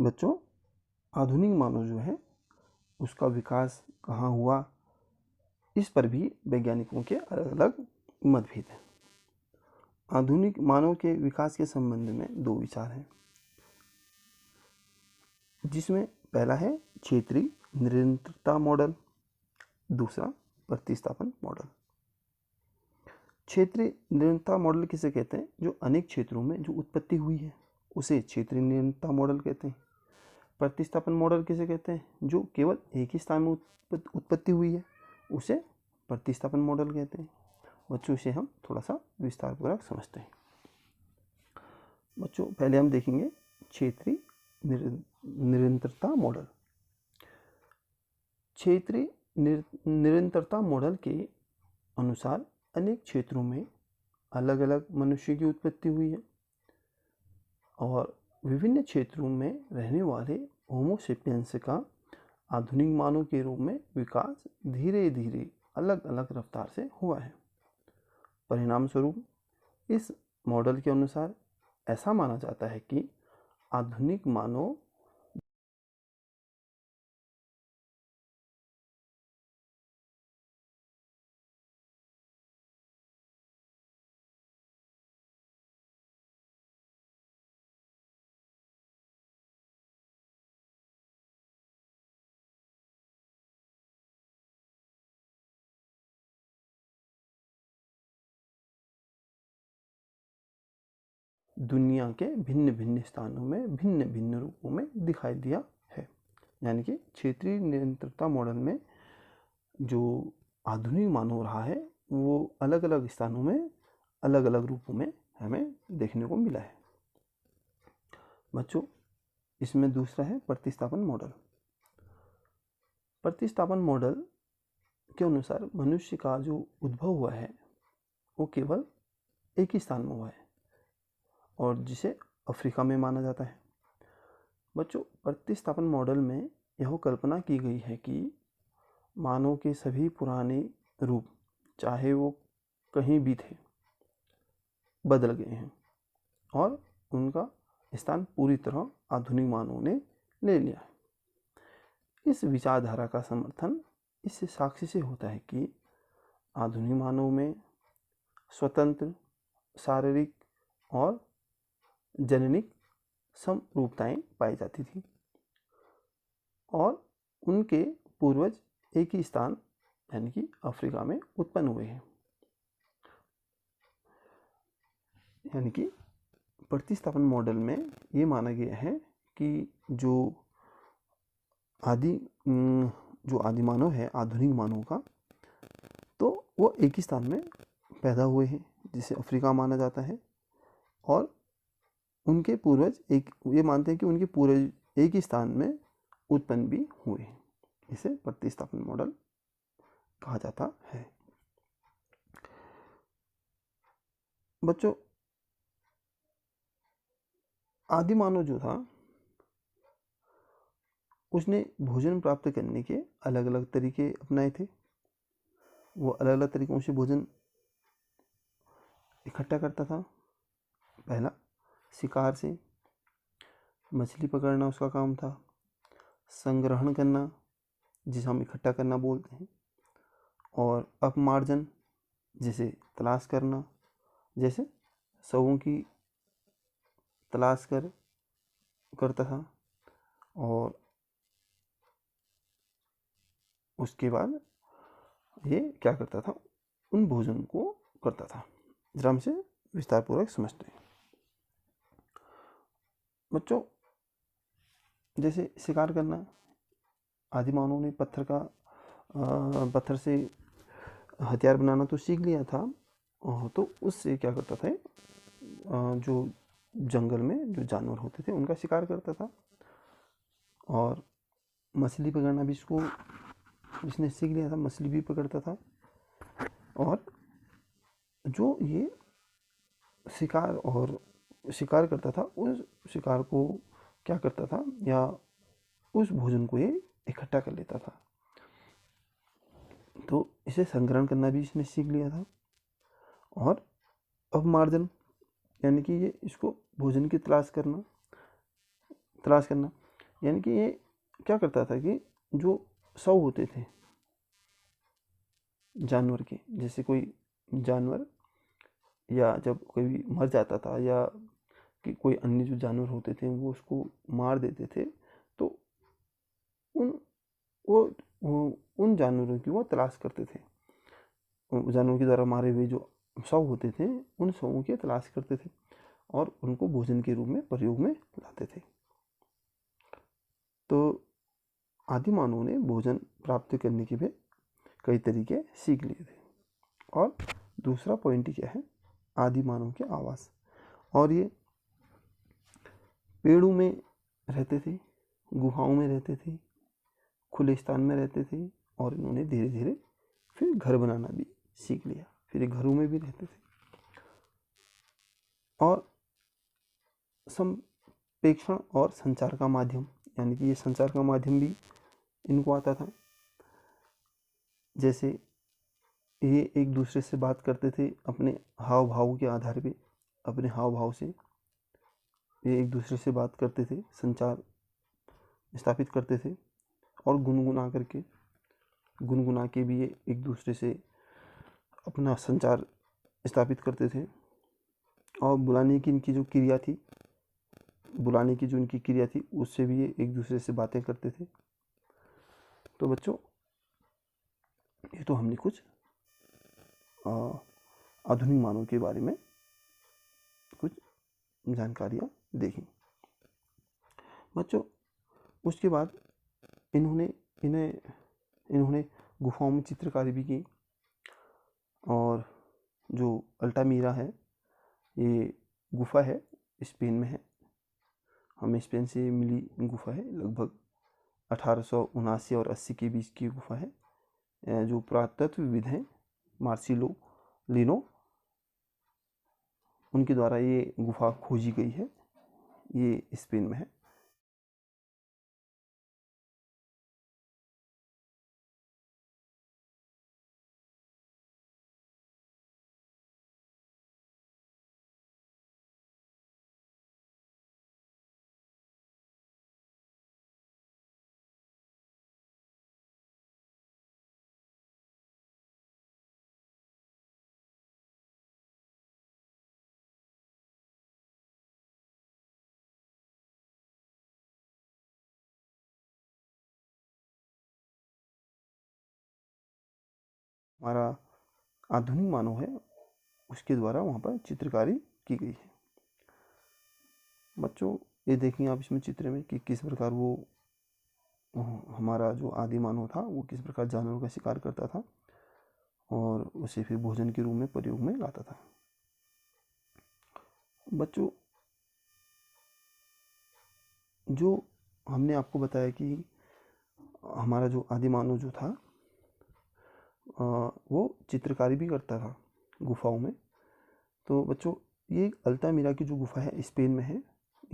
बच्चों, आधुनिक मानव जो है उसका विकास कहाँ हुआ, इस पर भी वैज्ञानिकों के अलग अलग मतभेद हैं। आधुनिक मानव के विकास के संबंध में दो विचार हैं, जिसमें पहला है क्षेत्रीय निरंतरता मॉडल, दूसरा प्रतिस्थापन मॉडल। क्षेत्रीय निरंतरता मॉडल किसे कहते हैं? जो अनेक क्षेत्रों में जो उत्पत्ति हुई है उसे क्षेत्रीय निरंतरता मॉडल कहते हैं। प्रतिस्थापन मॉडल किसे कहते हैं? जो केवल एक ही स्थान में उत्पत्ति हुई है उसे प्रतिस्थापन मॉडल कहते हैं। बच्चों, इसे हम थोड़ा सा विस्तारपूर्वक समझते हैं। बच्चों, पहले हम देखेंगे क्षेत्रीय निरंतरता मॉडल। क्षेत्रीय निरंतरता मॉडल के अनुसार अनेक क्षेत्रों में अलग अलग मनुष्य की उत्पत्ति हुई है और विभिन्न क्षेत्रों में रहने वाले होमो सेपियंस का आधुनिक मानव के रूप में विकास धीरे धीरे अलग अलग रफ्तार से हुआ है। परिणाम स्वरूप इस मॉडल के अनुसार ऐसा माना जाता है कि आधुनिक मानव दुनिया के भिन्न भिन्न स्थानों में भिन्न भिन्न रूपों में दिखाई दिया है। यानी कि क्षेत्रीय निरंतरता मॉडल में जो आधुनिक मानव रहा है वो अलग अलग स्थानों में अलग अलग रूपों में हमें देखने को मिला है। बच्चों, इसमें दूसरा है प्रतिस्थापन मॉडल। प्रतिस्थापन मॉडल के अनुसार मनुष्य का जो उद्भव हुआ है वो केवल एक ही स्थान में हुआ है और जिसे अफ्रीका में माना जाता है। बच्चों, प्रतिस्थापन मॉडल में यह कल्पना की गई है कि मानव के सभी पुराने रूप, चाहे वो कहीं भी थे, बदल गए हैं और उनका स्थान पूरी तरह आधुनिक मानव ने ले लिया है। इस विचारधारा का समर्थन इस साक्ष्य से होता है कि आधुनिक मानव में स्वतंत्र, शारीरिक और जननिक समरूपताएं पाई जाती थी और उनके पूर्वज एक ही स्थान यानी कि अफ्रीका में उत्पन्न हुए हैं। यानी कि प्रतिस्थापन मॉडल में ये माना गया है कि जो आदि मानव है, आधुनिक मानव का, तो वो एक ही स्थान में पैदा हुए हैं जिसे अफ्रीका माना जाता है और उनके पूर्वज ये मानते हैं कि उनके पूर्वज एक ही स्थान में उत्पन्न भी हुए हैं। इसे प्रतिस्थापन मॉडल कहा जाता है। बच्चों, आदि मानव जो था उसने भोजन प्राप्त करने के अलग अलग तरीके अपनाए थे। वो अलग अलग तरीकों से भोजन इकट्ठा करता था। पहला शिकार से, मछली पकड़ना उसका काम था। संग्रहण करना, जिसे हम इकट्ठा करना बोलते हैं, और अपमार्जन, जिसे तलाश करना, जैसे शवों की तलाश करता था। और उसके बाद ये क्या करता था, उन भोजन को करता था। जरा हमसे विस्तारपूर्वक समझते हैं। बच्चों, जैसे शिकार करना, आदि मानव ने पत्थर से हथियार बनाना तो सीख लिया था, तो उससे क्या करता था, जो जंगल में जो जानवर होते थे उनका शिकार करता था। और मछली पकड़ना भी इसने सीख लिया था, मछली भी पकड़ता था। और जो ये शिकार करता था, उस शिकार को क्या करता था, या उस भोजन को ये इकट्ठा कर लेता था। तो इसे संग्रहण करना भी इसने सीख लिया था। और अपमार्जन यानी कि ये इसको भोजन की तलाश करना। यानी कि ये क्या करता था कि जो शव होते थे जानवर के, जैसे कोई जानवर या जब कोई मर जाता था या कि कोई अन्य जो जानवर होते थे वो उसको मार देते थे, तो उन वो उन जानवरों की वो तलाश करते थे। जानवरों के द्वारा मारे हुए जो शव होते थे उन शवों की तलाश करते थे और उनको भोजन के रूप में प्रयोग में लाते थे। तो आदि मानव ने भोजन प्राप्त करने के भी कई तरीके सीख लिए थे। और दूसरा पॉइंट क्या है, आदि मानव के आवास। और ये पेड़ों में रहते थे, गुफाओं में रहते थे, खुले स्थान में रहते थे और इन्होंने धीरे धीरे फिर घर बनाना भी सीख लिया, फिर घरों में भी रहते थे। और संप्रेषण और संचार का माध्यम, यानी कि ये संचार का माध्यम भी इनको आता था। जैसे ये एक दूसरे से बात करते थे अपने हाव भाव के आधार पे, अपने हाव भाव से ये एक दूसरे से बात करते थे, संचार स्थापित करते थे। और गुनगुना के भी ये एक दूसरे से अपना संचार स्थापित करते थे। और बुलाने की इनकी जो क्रिया थी, उससे भी ये एक दूसरे से बातें करते थे। तो बच्चों, ये तो हमने कुछ आधुनिक मानव के बारे में कुछ जानकारियाँ देखी। बच्चों, उसके बाद इन्होंने गुफाओं में चित्रकारी भी की। और जो अल्टामीरा है, ये गुफा है, स्पेन में है। हमें स्पेन से मिली गुफा है, लगभग 1879 और 80 के बीच की गुफा है। जो पुरातत्वविद हैं मार्सिलो लिनो, उनके द्वारा ये गुफा खोजी गई है। ये स्पेन में है। हमारा आधुनिक मानव है, उसके द्वारा वहाँ पर चित्रकारी की गई है। बच्चों, ये देखें आप इसमें चित्र में कि किस प्रकार वो हमारा जो आदि मानव था वो किस प्रकार जानवरों का शिकार करता था और उसे फिर भोजन के रूप में प्रयोग में लाता था। बच्चों, जो हमने आपको बताया कि हमारा जो आदि मानव जो था वो चित्रकारी भी करता था गुफाओं में। तो बच्चों, ये अल्टामीरा की जो गुफा है स्पेन में है।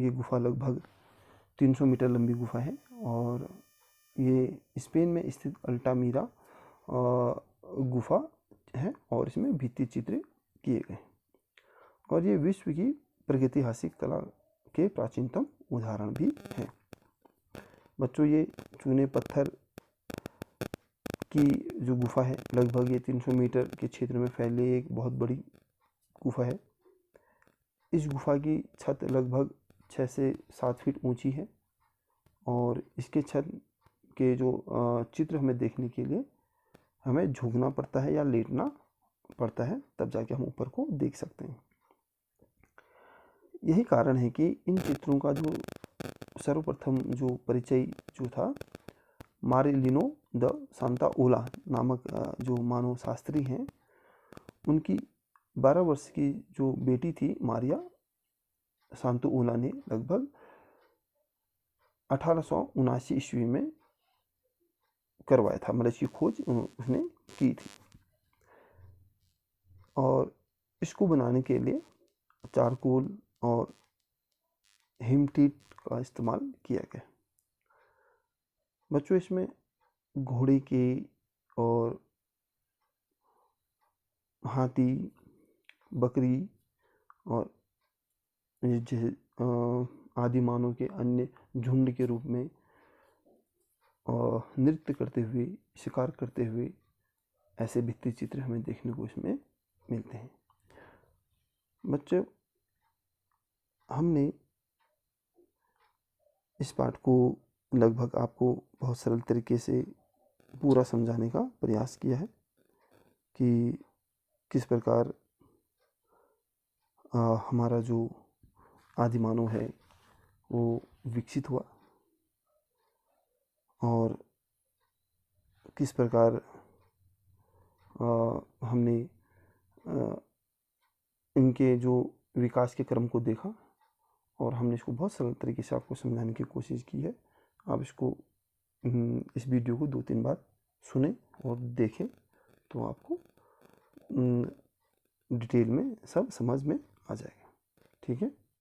ये गुफा लगभग 300 मीटर लंबी गुफा है और ये स्पेन में स्थित अल्टामीरा गुफा है और इसमें भित्ति चित्र किए गए। और ये विश्व की प्रागैतिहासिक कला के प्राचीनतम उदाहरण भी हैं। बच्चों, ये चूने पत्थर की जो गुफा है, लगभग ये 300 मीटर के क्षेत्र में फैली एक बहुत बड़ी गुफा है। इस गुफा की छत लगभग 6 से 7 फीट ऊंची है और इसके छत के जो चित्र हमें देखने के लिए हमें झुकना पड़ता है या लेटना पड़ता है, तब जाके हम ऊपर को देख सकते हैं। यही कारण है कि इन चित्रों का जो सर्वप्रथम जो परिचय जो था, मारिलिनो द सांताओला नामक जो मानव शास्त्री हैं, उनकी 12 वर्ष की जो बेटी थी मारिया सांताओला ने लगभग 1879 ईस्वी में करवाया था, मतलब इसकी खोज उसने की थी। और इसको बनाने के लिए चारकोल और हेमटीट का इस्तेमाल किया गया। बच्चों, इसमें घोड़े के और हाथी, बकरी और आदि मानव के अन्य झुंड के रूप में नृत्य करते हुए, शिकार करते हुए ऐसे भित्ति चित्र हमें देखने को इसमें मिलते हैं। बच्चों, हमने इस पाठ को लगभग आपको बहुत सरल तरीके से पूरा समझाने का प्रयास किया है कि किस प्रकार हमारा जो आदि मानव है वो विकसित हुआ और किस प्रकार हमने इनके जो विकास के क्रम को देखा और हमने इसको बहुत सरल तरीके से आपको समझाने की कोशिश की है। आप इसको इस वीडियो को 2-3 बार सुने और देखें तो आपको डिटेल में सब समझ में आ जाएगा। ठीक है।